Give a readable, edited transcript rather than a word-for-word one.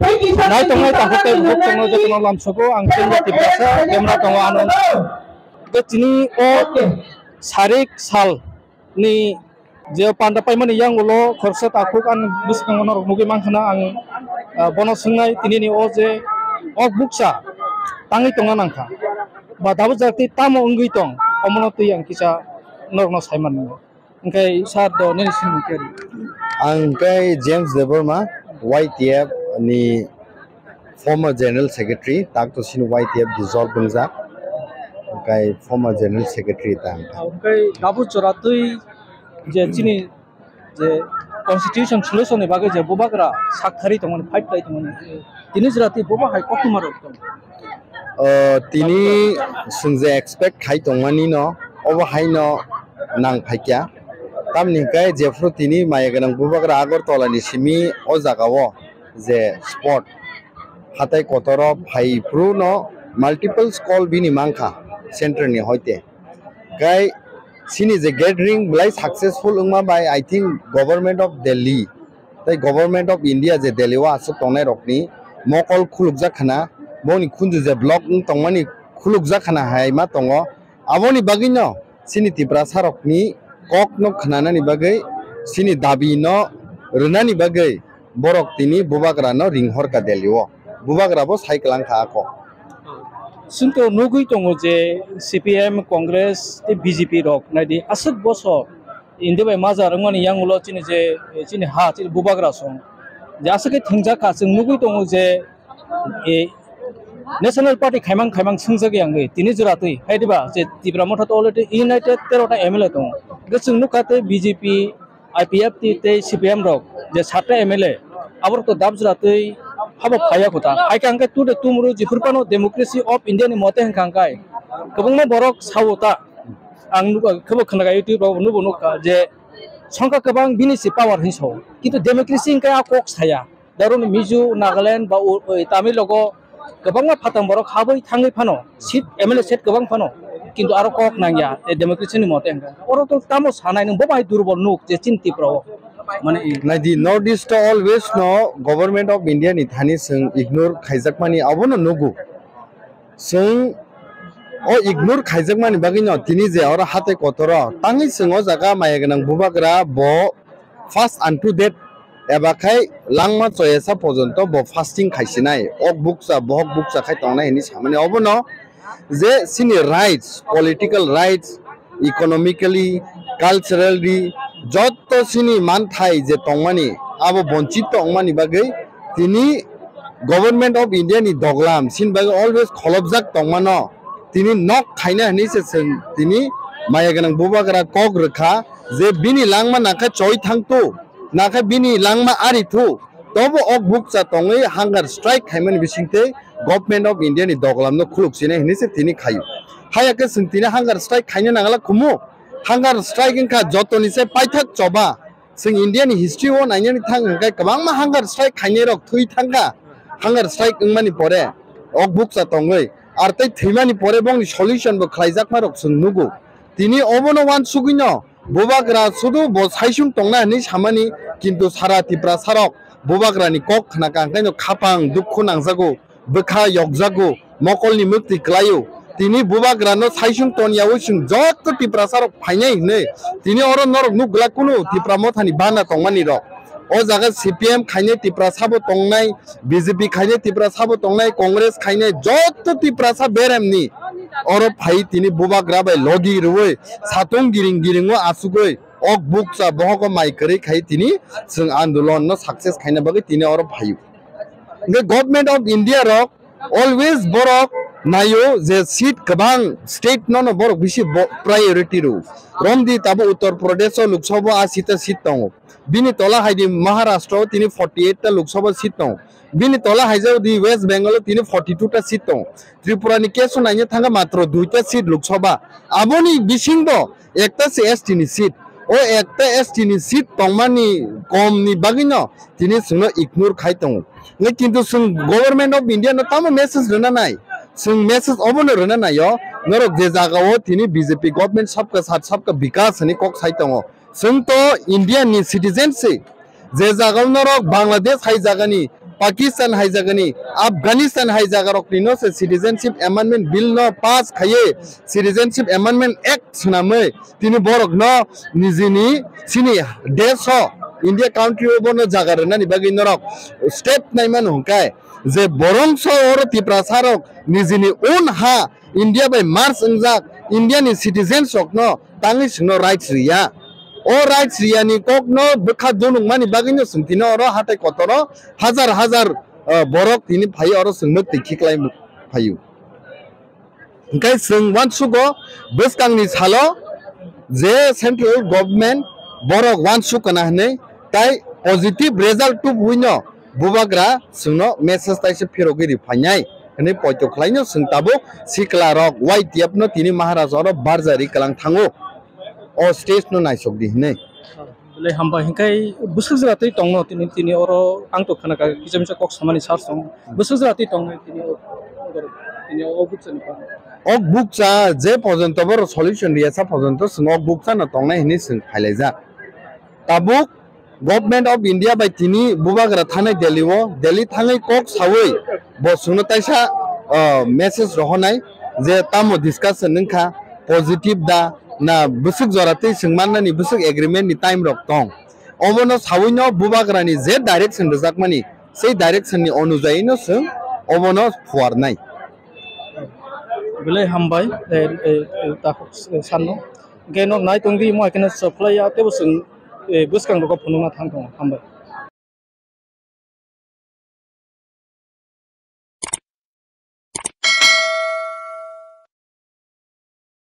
Nai tongai takut buk tongo je kono lam soko angkin de tipasa kemra tongo anon. Betini o sarik sal ni je panda paiman yang ulo khorsa takuk an biskang onor mugi mangkhana ang bono sungai tini ni o je ok buksa tangi tonga nangkha ba dabu jati tamo ungui tong omono tu yang kisa norno saiman angkai sar do ne sin keri angkai James Deborma YTF ni former general secretary tak to sin YTF dissolve bungza angkai former general secretary ta angkai dabu choratui je chini je constitution solution ni bagai je bobagra sakhari tongon fight lai tongon tini jrati boba hai kokumar tong tini sungje expect khai tongmani no oba hai no nang phaikya tamni kai jefro tini mayaganang bobagra agor tolani simi o jagao je sport hatai kotoro phai pru no multiple school bini mangkha center ni hoite kai sini je gathering blai successful ungma by I think government of Delhi tai government of India je Delhi wa asuk tongnai rokni mokol khulukja khana boni khunju je block tongmani khulukja khana hai ma tongo aboni bagino sini tipra sarokni kok no khana ni bagai sini dabi no runa ni bagai borok tini bubagra no ringhor ka Delhi wo bubagra bo saiklang kha ko Sunto nugui tongo je CPM Congress te BJP rok nadi asuk boso inde bai maza rangwani yang ulo chini je chini ha chini bubagra song je asuk thingja ka sung nugui tongo je National Party khaimang sungsage yangai tini jura tui haidiba je tibra motha to already united 13 ta MLA tong ge sungnu kate BJP IPF te CPM rok je 7 ta MLA abor to dab jura tui habo phaya kota haikangkai tu de tumru jifurpano democracy of India ni mote hangkai kabungma borok sawota ang nuka khabo khanaga youtube ro nubo nuka je sangka kabang binisi power hinso kintu democracy kai akok saya darun miju Nagaland ba Tamil logo kabangma phatang borok habai thangai phano seat MLA seat kabang phano kintu aro kok nangya democracy ni mote hangkai oro to tamo sanai nung bobai durbol nuk je chinti pro Nadi Northeast always no government of India ni thani sung ignore khaijakmani abono nugu sung o ignore khaijakmani bagino tini je ora hate kotoro tangi sung o jaga mayaganang bubagra bo fast unto death eba khai langma choyesa pojonto bo fasting khaisinai ok buksa bohok buksa khai tongnai ni samani obono je sini rights political rights economically culturally joto sini manthai je tongmani abo bonchit tongmani bagai tini government of India ni doglam sin bagai always kholobjak tongmano tini nok khaina ni se tini mayaganang bubagra kok rekha je bini langma nakha choi thangtu nakha bini langma ari thu tobo ok bukcha tongai hunger strike khaimani bisingte government of India ni doglam no khuluk sine ni se tini khayu hayake sing tini hunger strike khaina nangala khumu hunger strike ka jotoni se paithak choba sing India ni history o naini thang kai kabang ma hunger strike khaine rok thui thanga hunger strike ngmani pore ok bukcha tongai artai thimani pore bong solution bo khlaijak ma rok sung nugu tini obono wan sugino bobagra sudu bo saisung tongna ni samani kintu sara tipra sarok bobagra ni kok khana ka kaino khapang dukhu nangjago bokha yokjago mokol ni mukti klayo tini bubagra no saisung tonya usung jotto tipra sarok phainai ne tini oro norok nugla kunu tipra mothani bana tongmani ro o jaga CPM khaine tipra sabo tongnai BJP khaine tipra sabo tongnai Congress khaine jotto tipra sa beremni oro phai tini bubagra bai logi ruwe satong giringo asugoi ok buksa bohoko maikari khai tini sung andolon no success khaina bagi tini oro phai the government of India ro always borok nayo je seat kabang state no borok bisi priority ru romdi tabo Uttar Pradesh o Lok Sabha asita seat tong bini tola haidi Maharashtra tini 48 ta Lok Sabha seat tong bini tola haijau di West Bengal tini 42 ta seat tong Tripura ni keso nanya thanga matro 2 ta seat Lok Sabha aboni bisingdo ekta se ST ni seat o ekta ST ni seat tongmani kom ni bagino tini sungno ignore khai tong nge kintu sung government of India no tamo message rena nai sung message obono rena nai yo norok je jaga o tini BJP government sabka sath sabka vikas ni kok sai tongo sung to India ni citizen se je jaga norok Bangladesh hai jaga ni Pakistan haijagani Afghanistan haijagarok no se citizenship amendment bill no pass khaye citizenship amendment act sunamai tini borok no nijini sini deso India country obono jagar nani bagi norok step naiman hongkai je borongso oro tiprasarok nijini un ha India by Mars engjak Indian citizens sok no tangi sino rights riya o rights riya ni kok no bukha dunung mani bagi no sungtino oro hatai kotoro hazar borok tini phai oro sungmuk tikhiklai phayu engkai sung wansugo beskangni salo je central government borok wansukana hne tai positive result tu buino bubagra sungno message taise phirogiri phanyai hne poito khlaino sung tabo sikla rok YTF no tini maharaj oro barjari kalang thango o stage no naisok di hne le hamba hinkai busujrati tongno tini oro angto khana ka kijamisa kok samani sarsong busujrati tongno tini obukchani ok bukcha je pojonto bor solution riya pojonto sung ok bukcha na tongnai hini sung phailaijak tabuk government of India by tini bubagra thanai Delhi thangai kok sawoi bo sungno taisa message rohonai je tamo discussion ningkha positive da na busuk jorate sungmanna ni busuk agreement ni time rok tong obono sawino bubagra ni je direction rejakmani sei direction ni onujai no sung obono fuarnai bele hambai ta sanno geno nai tongdi mo ekena supply ya te busung buskang ro ko phununa thang tong hambai